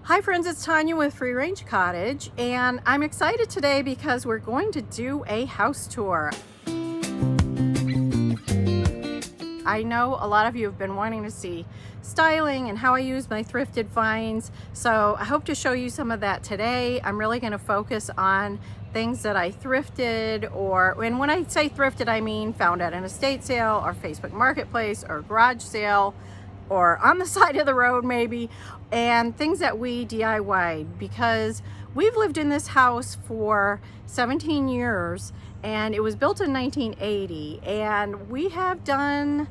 Hi friends, it's Tanya with Free Range Cottage, and I'm excited today because we're going to do a house tour. I know a lot of you have been wanting to see styling and how I use my thrifted finds, so I hope to show you some of that today. I'm really going to focus on things that I thrifted, and when I say thrifted, I mean found at an estate sale or Facebook Marketplace or garage sale, or on the side of the road maybe, and things that we DIY'd, because we've lived in this house for 17 years and it was built in 1980, and we have done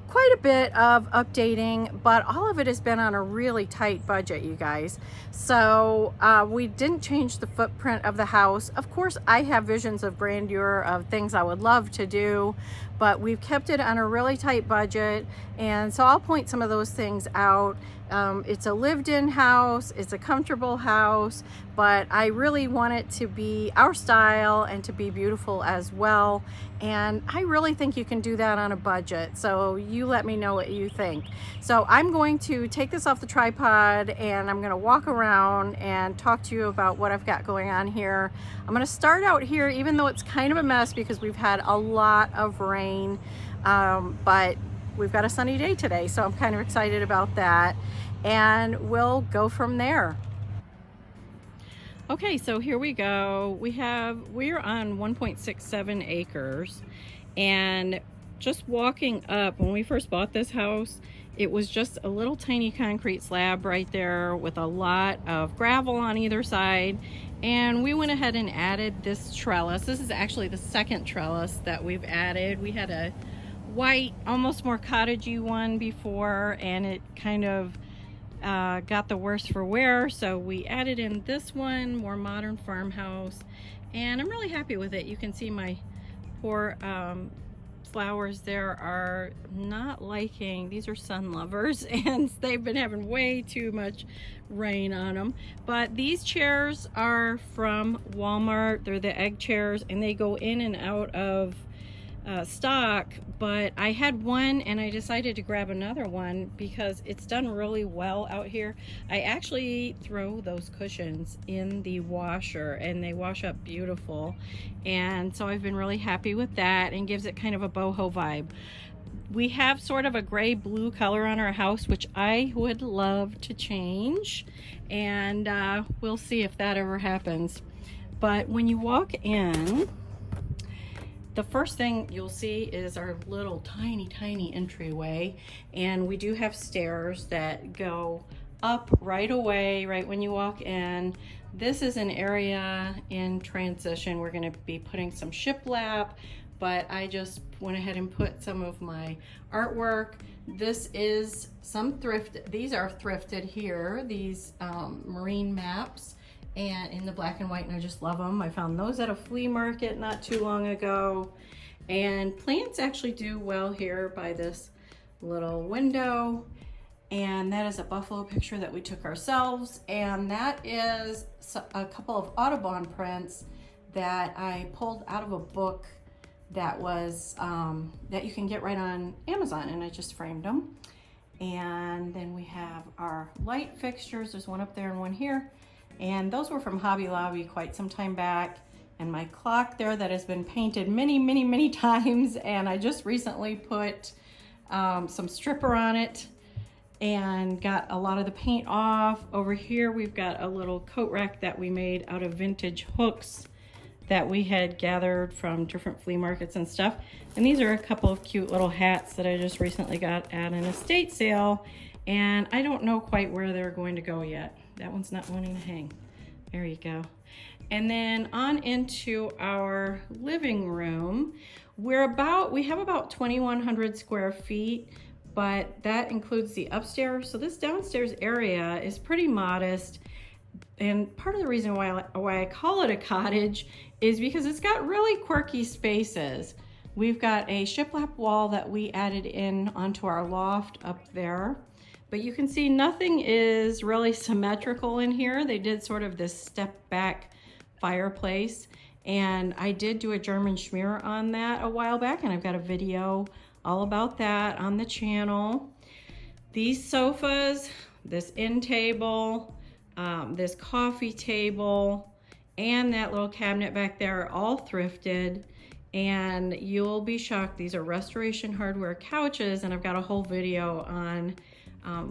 quite a bit of updating, but all of it has been on a really tight budget, you guys. So we didn't change the footprint of the house. Of course, I have visions of grandeur, of things I would love to do, but we've kept it on a really tight budget, and so I'll point some of those things out. It's a lived-in house, it's a comfortable house, but I really want it to be our style and to be beautiful as well. And I really think you can do that on a budget. So you let me know what you think. So I'm going to take this off the tripod and I'm going to walk around and talk to you about what I've got going on here. I'm going to start out here, even though it's kind of a mess because we've had a lot of rain, but we've got a sunny day today, so I'm kind of excited about that, and we'll go from there. Okay, so here we go. We're on 1.67 acres, and just walking up, when we first bought this house, it was just a little tiny concrete slab right there with a lot of gravel on either side, and we went ahead and added this trellis. This is actually the second trellis that we've added. We had a white, almost more cottagey one before, and it kind of got the worse for wear, so we added in this one, more modern farmhouse, and I'm really happy with it. You can see my poor flowers there are not liking, these are sun lovers, and they've been having way too much rain on them. But these chairs are from Walmart. They're the egg chairs, and they go in and out of stock, but I had one and I decided to grab another one because it's done really well out here. I actually throw those cushions in the washer and they wash up beautiful, and so I've been really happy with that, and gives it kind of a boho vibe. We have sort of a gray blue color on our house, which I would love to change, and we'll see if that ever happens. But when you walk in, the first thing you'll see is our little tiny entryway, and we do have stairs that go up right away, right when you walk in. This is an area in transition. We're going to be putting some shiplap, but I just went ahead and put some of my artwork. This is some thrift. These are thrifted here, these marine maps, and in the black and white, and I just love them. I found those at a flea market not too long ago. And plants actually do well here by this little window, and that is a buffalo picture that we took ourselves, and that is a couple of Audubon prints that I pulled out of a book that was that you can get right on Amazon, and I just framed them. And then we have our light fixtures. There's one up there and one here, and those were from Hobby Lobby quite some time back. And my clock there that has been painted many times, and I just recently put some stripper on it and got a lot of the paint off. Over here we've got a little coat rack that we made out of vintage hooks that we had gathered from different flea markets and stuff. And these are a couple of cute little hats that I just recently got at an estate sale, and I don't know quite where they're going to go yet. That one's not wanting to hang. There you go. And then on into our living room. We have about 2,100 square feet, but that includes the upstairs. So this downstairs area is pretty modest. And part of the reason why I call it a cottage is because it's got really quirky spaces. We've got a shiplap wall that we added in onto our loft up there. But you can see nothing is really symmetrical in here. They did sort of this step back fireplace, and I did do a German schmear on that a while back, and I've got a video all about that on the channel. These sofas, this end table, this coffee table, and that little cabinet back there are all thrifted. And you'll be shocked, these are Restoration Hardware couches, and I've got a whole video on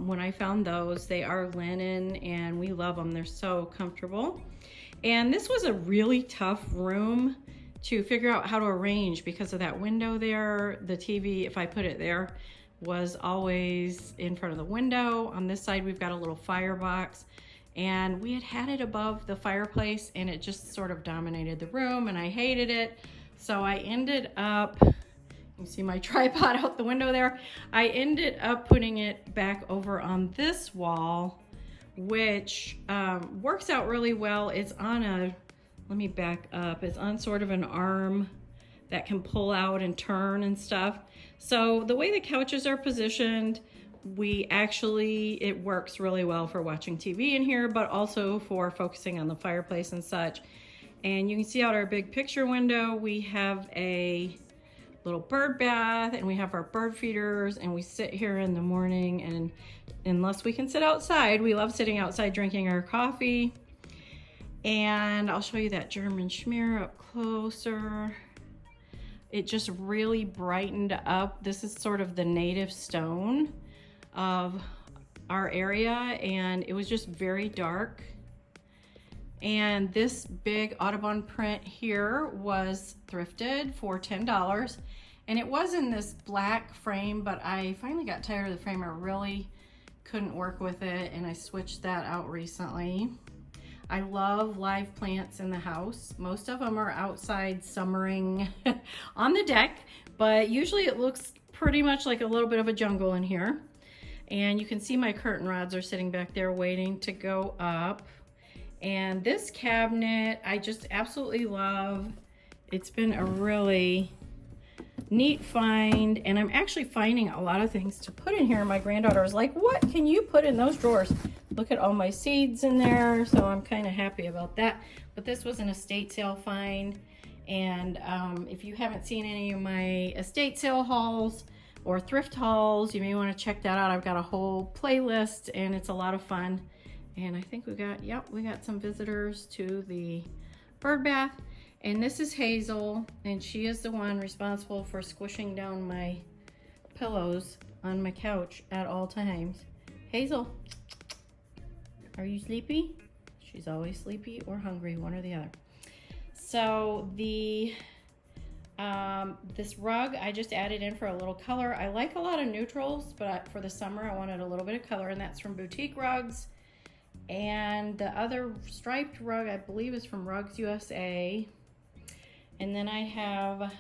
when I found those. They are linen and we love them. They're so comfortable. And this was a really tough room to figure out how to arrange because of that window there. The TV, if I put it there, was always in front of the window. On this side, we've got a little firebox, and we had it above the fireplace, and it just sort of dominated the room, and I hated it. So I ended up, you see my tripod out the window there. I ended up putting it back over on this wall, which works out really well. It's on a, let me back up. It's on sort of an arm that can pull out and turn and stuff. So the way the couches are positioned, it works really well for watching TV in here, but also for focusing on the fireplace and such. And you can see out our big picture window, we have a little bird bath, and we have our bird feeders, and we sit here in the morning, and unless we can sit outside, we love sitting outside drinking our coffee. And I'll show you that German schmear up closer. It just really brightened up. This is sort of the native stone of our area, and it was just very dark. And this big Audubon print here was thrifted for $10. And it was in this black frame, but I finally got tired of the frame. I really couldn't work with it, and I switched that out recently. I love live plants in the house. Most of them are outside summering on the deck, but usually it looks pretty much like a little bit of a jungle in here. And you can see my curtain rods are sitting back there waiting to go up. And this cabinet, I just absolutely love. It's been a really neat find, and I'm actually finding a lot of things to put in here. My granddaughter was like, what can you put in those drawers? Look at all my seeds in there, so I'm kind of happy about that. But this was an estate sale find, and if you haven't seen any of my estate sale hauls or thrift hauls, you may want to check that out. I've got a whole playlist, and it's a lot of fun. And I think we got some visitors to the bird bath. And this is Hazel, and she is the one responsible for squishing down my pillows on my couch at all times. Hazel, are you sleepy? She's always sleepy or hungry, one or the other. So the this rug I just added in for a little color. I like a lot of neutrals, but for the summer I wanted a little bit of color, and that's from Boutique Rugs. And the other striped rug, I believe, is from Rugs USA. And then I have,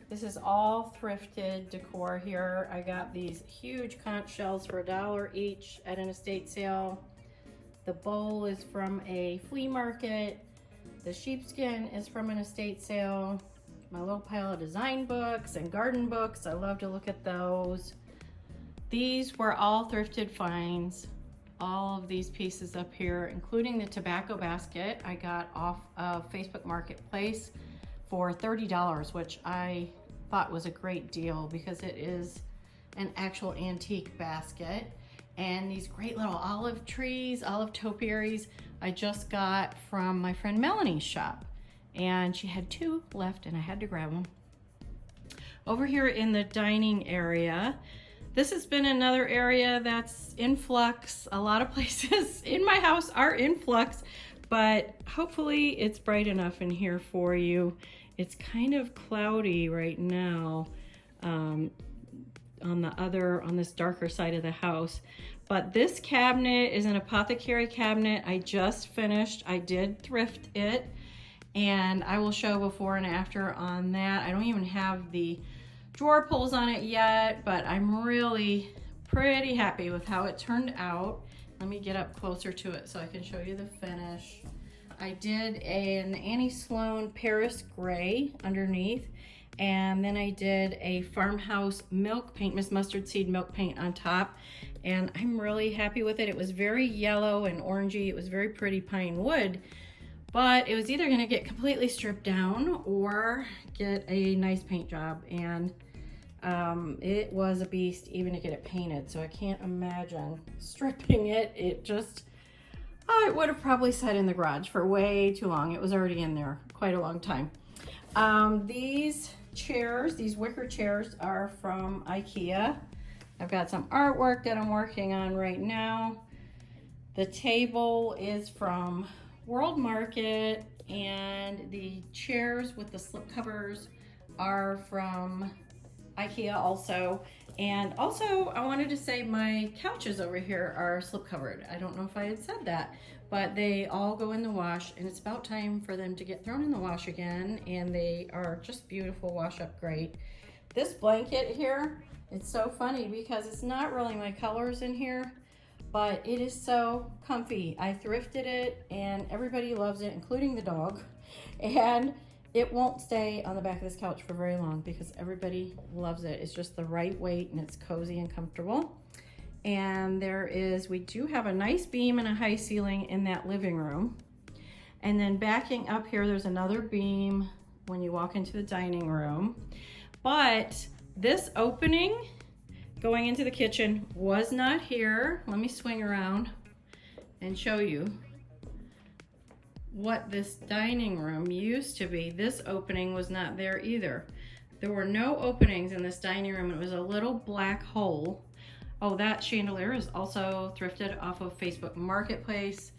this is all thrifted decor here. I got these huge conch shells for $1 each at an estate sale. The bowl is from a flea market. The sheepskin is from an estate sale. My little pile of design books and garden books, I love to look at those. These were all thrifted finds. All of these pieces up here, including the tobacco basket I got off of Facebook Marketplace for $30, which I thought was a great deal because it is an actual antique basket. And these great little olive trees, olive topiaries, I just got from my friend Melanie's shop. And she had 2 left, and I had to grab them. Over here in the dining area, this has been another area that's in flux. A lot of places in my house are in flux, but hopefully it's bright enough in here for you. It's kind of cloudy right now on this darker side of the house. But this cabinet is an Apothecary Cabinet. I just finished. I did thrift it, and I will show before and after on that. I don't even have the drawer pulls on it yet, but I'm really pretty happy with how it turned out. Let me get up closer to it so I can show you the finish. I did an Annie Sloan Paris gray underneath, and then I did a Farmhouse milk paint, Miss Mustard Seed milk paint on top, and I'm really happy with it. It was very yellow and orangey. It was very pretty pine wood, but it was either gonna get completely stripped down or get a nice paint job, and it was a beast even to get it painted, so I can't imagine stripping it. It just, it would have probably sat in the garage for way too long. It was already in there quite a long time. These chairs, these wicker chairs, are from IKEA. I've got some artwork that I'm working on right now. The table is from World Market, and the chairs with the slip covers are from IKEA also. And also, I wanted to say my couches over here are slip covered. I don't know if I had said that, but they all go in the wash, and it's about time for them to get thrown in the wash again, and they are just beautiful, wash up great. This blanket here, it's so funny because it's not really my colors in here, but it is so comfy. I thrifted it and everybody loves it, including the dog. And it won't stay on the back of this couch for very long because everybody loves it. It's just the right weight and it's cozy and comfortable. And we do have a nice beam and a high ceiling in that living room. And then backing up here, there's another beam when you walk into the dining room. But this opening going into the kitchen was not here. Let me swing around and show you what this dining room used to be. This opening was not there either. There were no openings in this dining room. It was a little black hole. Oh, that chandelier is also thrifted off of Facebook Marketplace.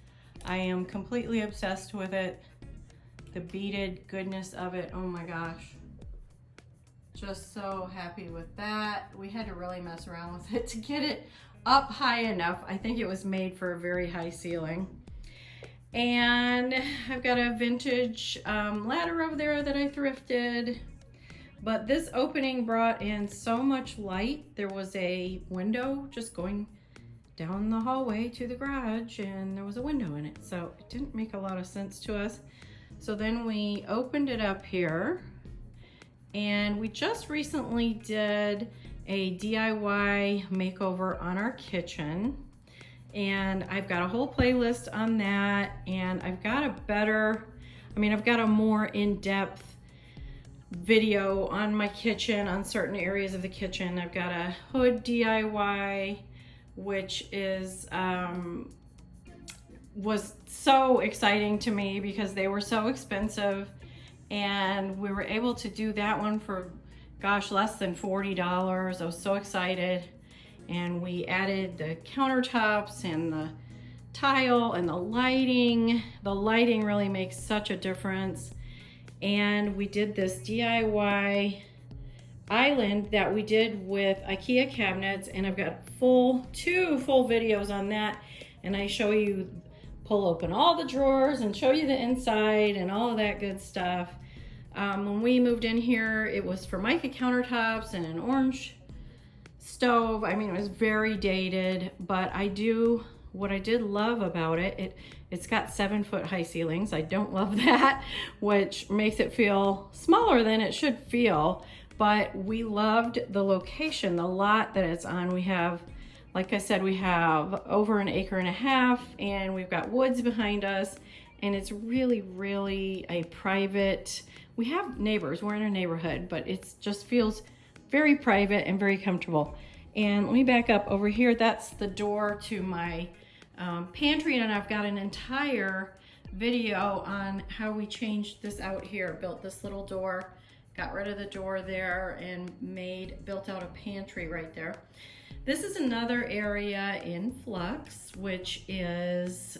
I am completely obsessed with it. The beaded goodness of it, oh my gosh. Just so happy with that. We had to really mess around with it to get it up high enough. I think it was made for a very high ceiling. And I've got a vintage ladder over there that I thrifted. But this opening brought in so much light. There was a window just going down the hallway to the garage, and there was a window in it. So it didn't make a lot of sense to us. So then we opened it up here. And we just recently did a DIY makeover on our kitchen. And I've got a whole playlist on that. And I've got a more in-depth video on my kitchen, on certain areas of the kitchen. I've got a hood DIY, which was so exciting to me because they were so expensive. And we were able to do that one for, gosh, less than $40. I was so excited. And we added the countertops and the tile and the lighting. The lighting really makes such a difference. And we did this DIY island that we did with IKEA cabinets, and I've got two full videos on that. And I show you, pull open all the drawers and show you the inside and all of that good stuff. When we moved in here, it was Formica countertops and an orange stove. I mean, it was very dated, but what I did love about it, it's got 7-foot high ceilings. I don't love that, which makes it feel smaller than it should feel, but we loved the location, the lot that it's on. We have, like I said, we have over 1.5 acres, and we've got woods behind us, and it's really, really a private, we have neighbors, we're in a neighborhood, but it just feels very private and very comfortable. And let me back up over here. That's the door to my pantry, and I've got an entire video on how we changed this out here. Built this little door, got rid of the door there, and built out a pantry right there. This is another area in flux, which is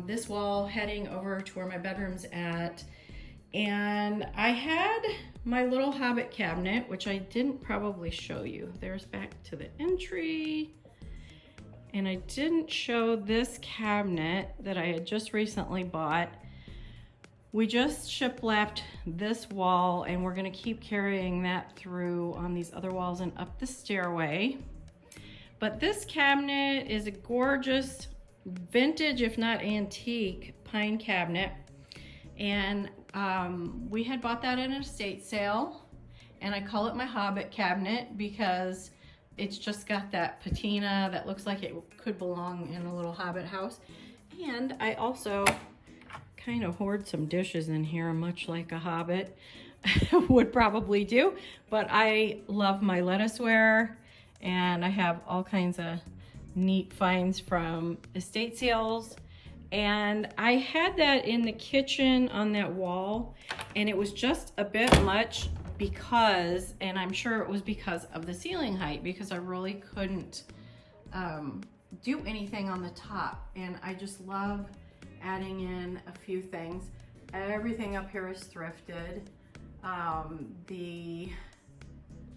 this wall heading over to where my bedroom's at. And I had my little Hobbit cabinet, which I didn't probably show you. There's back to the entry. And I didn't show this cabinet that I had just recently bought. We just shiplapped this wall, and we're gonna keep carrying that through on these other walls and up the stairway. But this cabinet is a gorgeous vintage, if not antique, pine cabinet. And we had bought that in an estate sale, and I call it my Hobbit cabinet because it's just got that patina that looks like it could belong in a little Hobbit house. And I also kind of hoard some dishes in here, much like a Hobbit would probably do. But I love my lettuceware, and I have all kinds of neat finds from estate sales And I had that in the kitchen on that wall, and it was just a bit much because, and I'm sure it was because of the ceiling height, because I really couldn't do anything on the top. And I just love adding in a few things. Everything up here is thrifted. The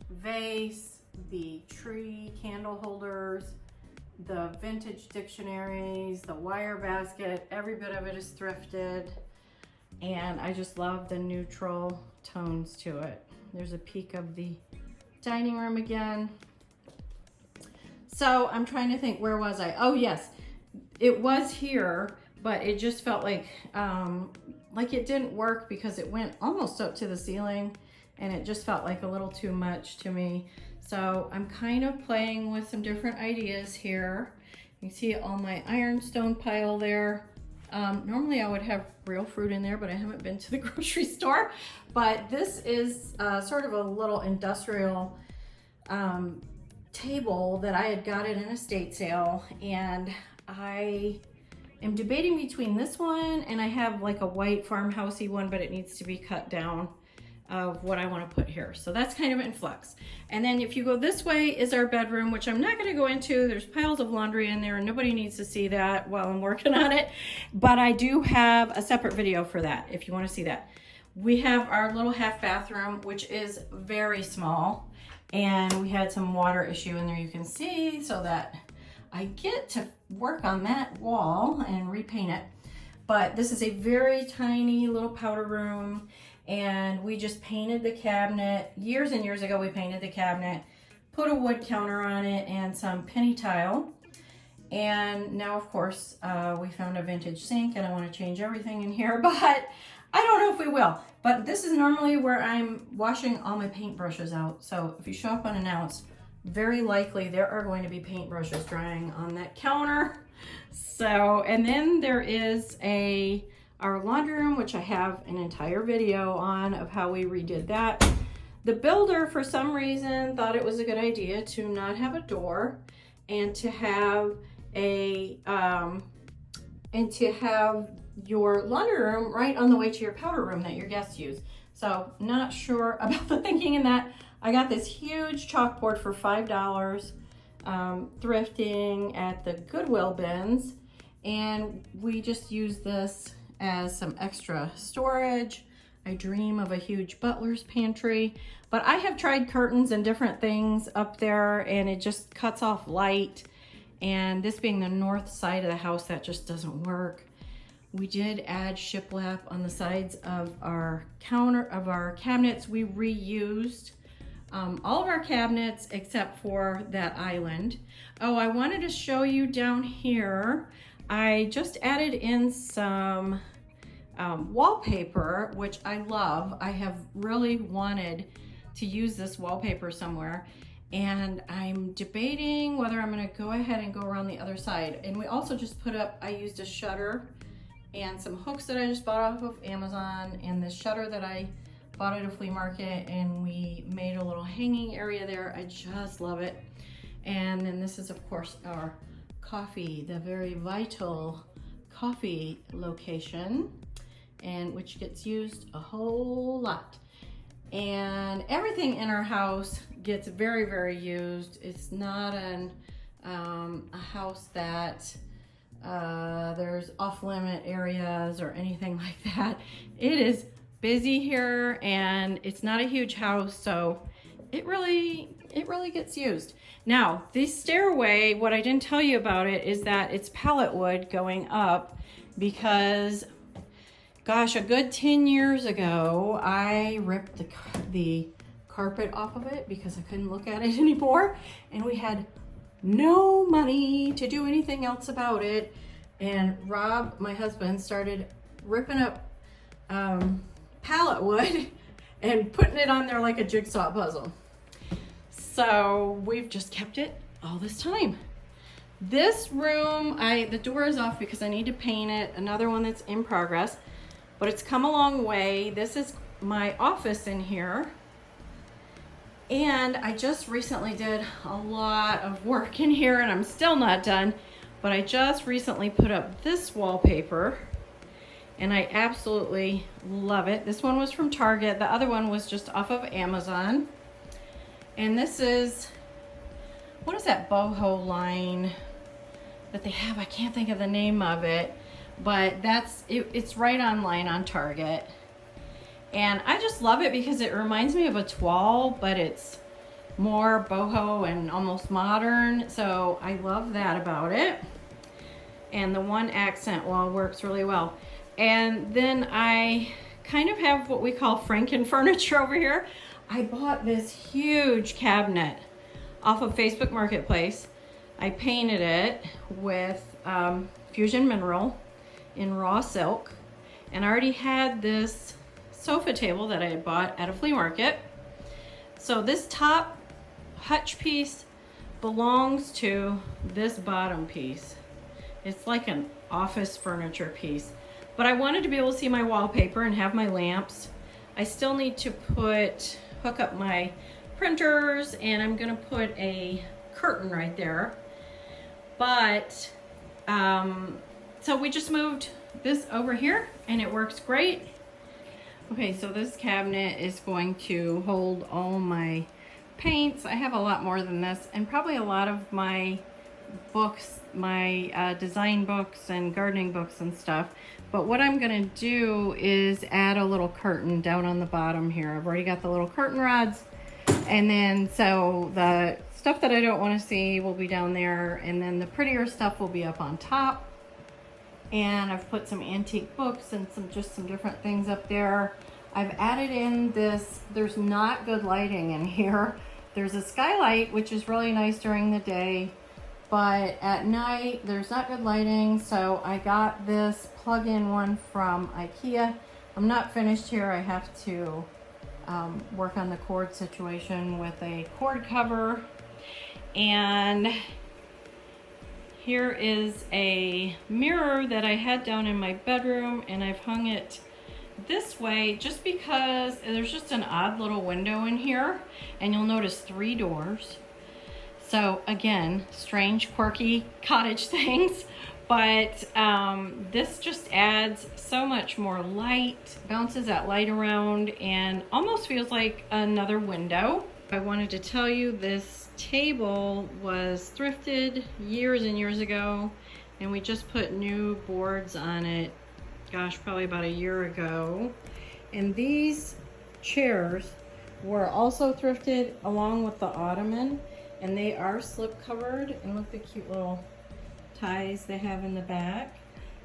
vase, the tree candle holders, the vintage dictionaries, the wire basket, every bit of it is thrifted. And I just love the neutral tones to it. There's a peek of the dining room again. So I'm trying to think, where was I? Oh yes, it was here, but it just felt like it didn't work because it went almost up to the ceiling, and it just felt like a little too much to me. So I'm kind of playing with some different ideas here. You can see all my ironstone pile there. Normally I would have real fruit in there, but I haven't been to the grocery store. But this is sort of a little industrial table that I had got at an estate sale, and I am debating between this one, and I have like a white farmhousey one, but it needs to be cut down of what I want to put here. So that's kind of in flux. And then if you go this way is our bedroom, which I'm not going to go into. There's piles of laundry in there and nobody needs to see that while I'm working on it. But I do have a separate video for that if you want to see that. We have our little half bathroom, which is very small. And we had some water issue in there, you can see, so that I get to work on that wall and repaint it. But this is a very tiny little powder room. And we just painted the cabinet. Years and years ago, we painted the cabinet, put a wood counter on it and some penny tile. And now, of course, we found a vintage sink, and I want to change everything in here, but I don't know if we will. But this is normally where I'm washing all my paintbrushes out. So if you show up unannounced, very likely there are going to be paintbrushes drying on that counter. So, and then there is our laundry room, which I have an entire video on of how we redid that. The builder, for some reason, thought it was a good idea to not have a door and to have your laundry room right on the way to your powder room that your guests use. So not sure about the thinking in that. I got this huge chalkboard for $5, thrifting at the Goodwill bins, and we just use this as some extra storage. I dream of a huge butler's pantry, but I have tried curtains and different things up there, and it just cuts off light. And this being the north side of the house, that just doesn't work. We did add shiplap on the sides of our cabinets. We reused all of our cabinets except for that island. Oh, I wanted to show you down here. I just added in some wallpaper, which I love. I have really wanted to use this wallpaper somewhere, and I'm debating whether I'm gonna go ahead and go around the other side. And we also just put up, I used a shutter and some hooks that I just bought off of Amazon, and this shutter that I bought at a flea market, and we made a little hanging area there. I just love it. And then this is, of course, our coffee, the very vital coffee location, and which gets used a whole lot. And everything in our house gets very, very used. It's not a house that there's off-limit areas or anything like that. It is busy here, and it's not a huge house, so it really gets used. Now, this stairway, what I didn't tell you about it is that it's pallet wood going up because, gosh, a good 10 years ago, I ripped the carpet off of it because I couldn't look at it anymore, and we had no money to do anything else about it. And Rob, my husband, started ripping up pallet wood and putting it on there like a jigsaw puzzle. So we've just kept it all this time. This room, the door is off because I need to paint it. Another one that's in progress, but it's come a long way. This is my office in here. And I just recently did a lot of work in here, and I'm still not done. But I just recently put up this wallpaper and I absolutely love it. This one was from Target. The other one was just off of Amazon. And this is, what is that boho line that they have? I can't think of the name of it, but it's right online on Target. And I just love it because it reminds me of a toile, but it's more boho and almost modern. So I love that about it. And the one accent wall works really well. And then I kind of have what we call Franken furniture over here. I bought this huge cabinet off of Facebook Marketplace. I painted it with Fusion Mineral in raw silk. And I already had this sofa table that I had bought at a flea market. So this top hutch piece belongs to this bottom piece. It's like an office furniture piece. But I wanted to be able to see my wallpaper and have my lamps. I still need to hook up my printers, and I'm gonna put a curtain right there. But, so we just moved this over here and it works great. Okay, so this cabinet is going to hold all my paints. I have a lot more than this, and probably a lot of my books, my design books and gardening books and stuff. But what I'm gonna do is add a little curtain down on the bottom here. I've already got the little curtain rods, and then so the stuff that I don't want to see will be down there, and then the prettier stuff will be up on top. And I've put some antique books and just some different things up there. I've added in this, there's not good lighting in here. There's a skylight, which is really nice during the day, but at night there's not good lighting. So I got this plug-in one from IKEA. I'm not finished here. I have to work on the cord situation with a cord cover. And here is a mirror that I had down in my bedroom, and I've hung it this way just because there's just an odd little window in here, and you'll notice 3 doors. So again, strange, quirky cottage things, but this just adds so much more light, bounces that light around, and almost feels like another window. I wanted to tell you this table was thrifted years and years ago, and we just put new boards on it, gosh, probably about a year ago. And these chairs were also thrifted along with the ottoman, and they are slip covered, and look at the cute little ties they have in the back.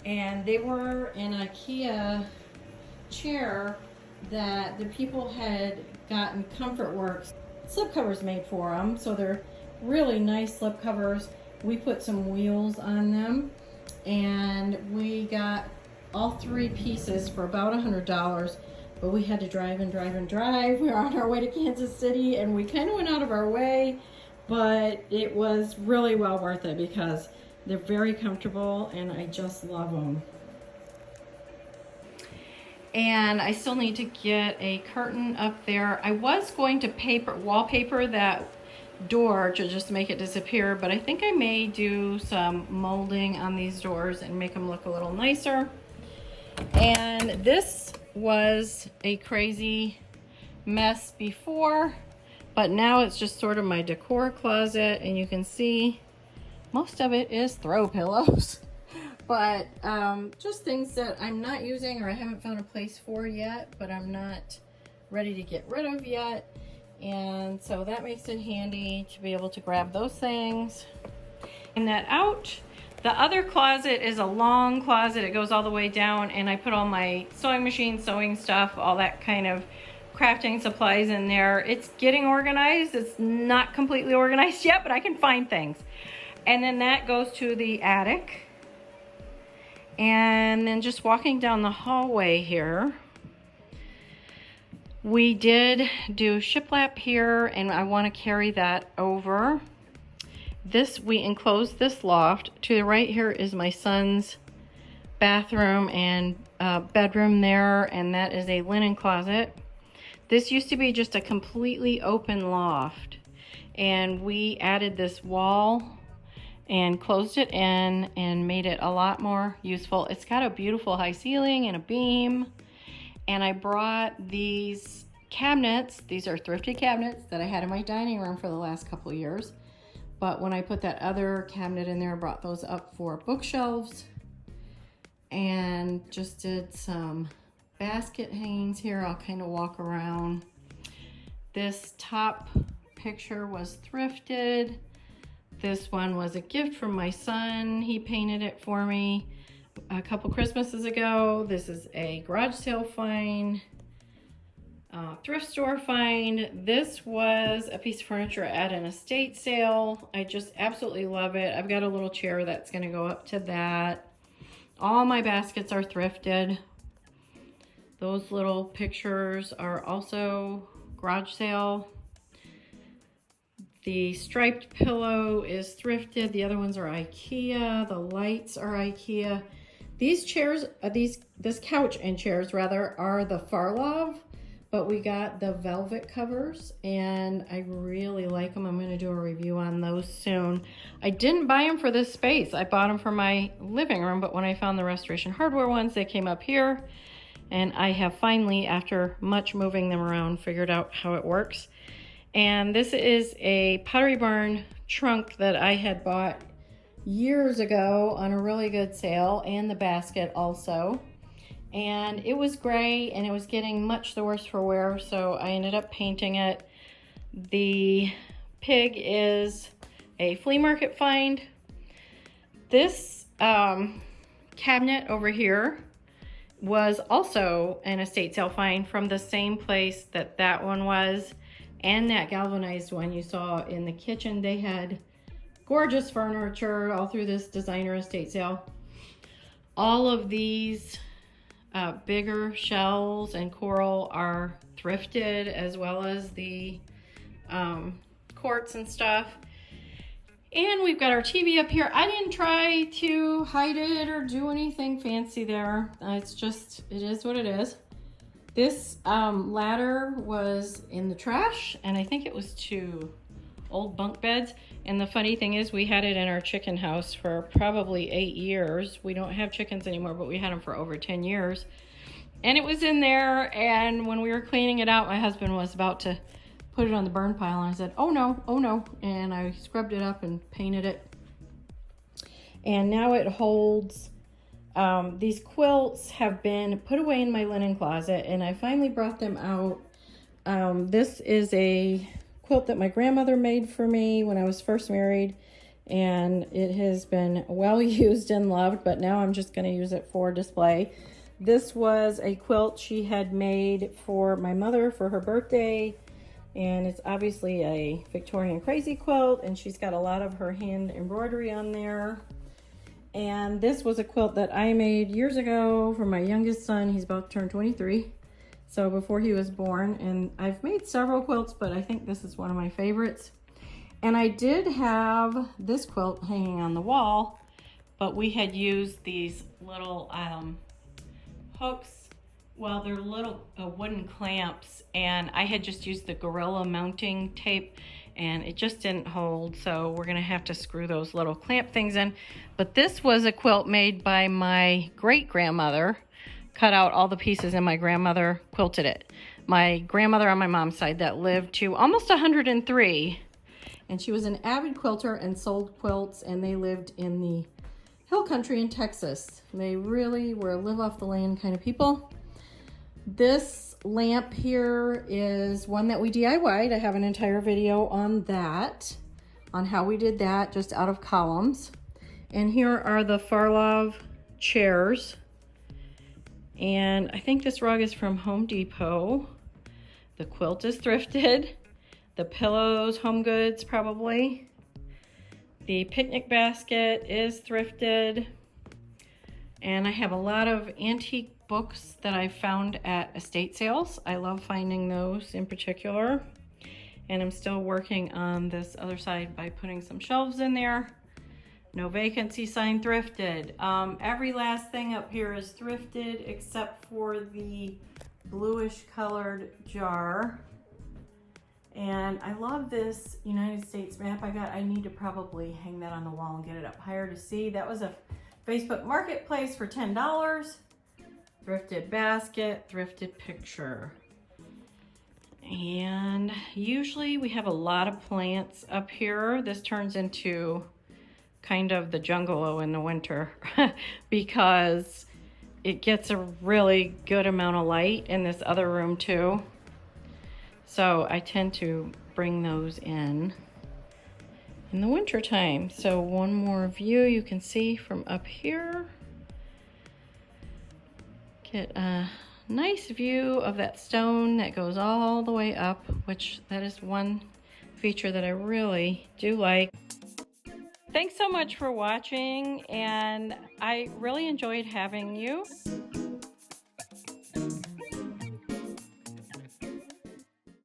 And they were an IKEA chair that the people had gotten ComfortWorks slip covers made for them, so they're really nice slip covers. We put some wheels on them, and we got all 3 pieces for about $100, but we had to drive and drive and drive. We were on our way to Kansas City, and we kind of went out of our way, but it was really well worth it because they're very comfortable and I just love them. And I still need to get a curtain up there. I was going to wallpaper that door to just make it disappear, but I think I may do some molding on these doors and make them look a little nicer. And this was a crazy mess before, but now it's just sort of my decor closet, and you can see most of it is throw pillows. But just things that I'm not using or I haven't found a place for yet, but I'm not ready to get rid of yet. And so that makes it handy to be able to grab those things. And that out. The other closet is a long closet. It goes all the way down, and I put all my sewing machine, sewing stuff, all that kind of crafting supplies in there. It's getting organized. It's not completely organized yet, but I can find things. And then that goes to the attic. And then just walking down the hallway here, we did do shiplap here, and I want to carry that over. We enclosed this loft. To the right here is my son's bathroom and bedroom there, and that is a linen closet. This used to be just a completely open loft, and we added this wall and closed it in and made it a lot more useful. It's got a beautiful high ceiling and a beam. And I brought these cabinets. These are thrifted cabinets that I had in my dining room for the last couple of years. But when I put that other cabinet in there, I brought those up for bookshelves and just did some basket hangings here. I'll kind of walk around. This top picture was thrifted. This one was a gift from my son. He painted it for me a couple Christmases ago. This is a garage sale find, thrift store find. This was a piece of furniture at an estate sale. I just absolutely love it. I've got a little chair that's going to go up to that. All my baskets are thrifted. Those little pictures are also garage sale. The striped pillow is thrifted. The other ones are IKEA. The lights are IKEA. These chairs, this couch and chairs rather, are the Farlov, but we got the velvet covers and I really like them. I'm going to do a review on those soon. I didn't buy them for this space. I bought them for my living room, but when I found the Restoration Hardware ones, they came up here, and I have finally, after much moving them around, figured out how it works. And this is a Pottery Barn trunk that I had bought years ago on a really good sale, and the basket also. And it was gray and it was getting much the worse for wear, so I ended up painting it. The pig is a flea market find. This cabinet over here was also an estate sale find from the same place that that one was, and that galvanized one you saw in the kitchen. They had gorgeous furniture all through this designer estate sale. All of these bigger shells and coral are thrifted, as well as the quartz and stuff. And we've got our TV up here. I didn't try to hide it or do anything fancy there. It's just, it is what it is. This ladder was in the trash, and I think it was 2 old bunk beds. And the funny thing is, we had it in our chicken house for probably 8 years. We don't have chickens anymore, but we had them for over 10 years. And it was in there, and when we were cleaning it out, my husband was about to put it on the burn pile, and I said, oh no, oh no. And I scrubbed it up and painted it. And now it holds, these quilts have been put away in my linen closet, and I finally brought them out. This is a quilt that my grandmother made for me when I was first married, and it has been well used and loved, but now I'm just going to use it for display. This was a quilt she had made for my mother for her birthday, and it's obviously a Victorian crazy quilt, and she's got a lot of her hand embroidery on there. And this was a quilt that I made years ago for my youngest son. He's about to turn 23. So before he was born, and I've made several quilts, but I think this is one of my favorites. And I did have this quilt hanging on the wall, but we had used these little hooks. Well, they're little wooden clamps, and I had just used the Gorilla mounting tape, and it just didn't hold, so we're gonna have to screw those little clamp things in. But this was a quilt made by my great-grandmother. Cut out all the pieces, and my grandmother quilted it. My grandmother on my mom's side that lived to almost 103, and she was an avid quilter and sold quilts, and they lived in the hill country in Texas. They really were live off the land kind of people. This lamp here is one that we DIY'd. I have an entire video on that, on how we did that just out of columns. And here are the Farlov chairs. And I think this rug is from Home Depot. The quilt is thrifted. The pillows, Home Goods probably. The picnic basket is thrifted. And I have a lot of antique books that I found at estate sales. I love finding those in particular. And I'm still working on this other side by putting some shelves in there. No vacancy sign, thrifted. Every last thing up here is thrifted except for the bluish colored jar. And I love this United States map I got. I need to probably hang that on the wall and get it up higher to see. That was a Facebook Marketplace for $10. Thrifted basket, thrifted picture. And usually we have a lot of plants up here. This turns into kind of the jungalow in the winter because it gets a really good amount of light in this other room too. So I tend to bring those in the winter time. So one more view you can see from up here. Get a nice view of that stone that goes all the way up, which that is one feature that I really do like. Thanks so much for watching, and I really enjoyed having you.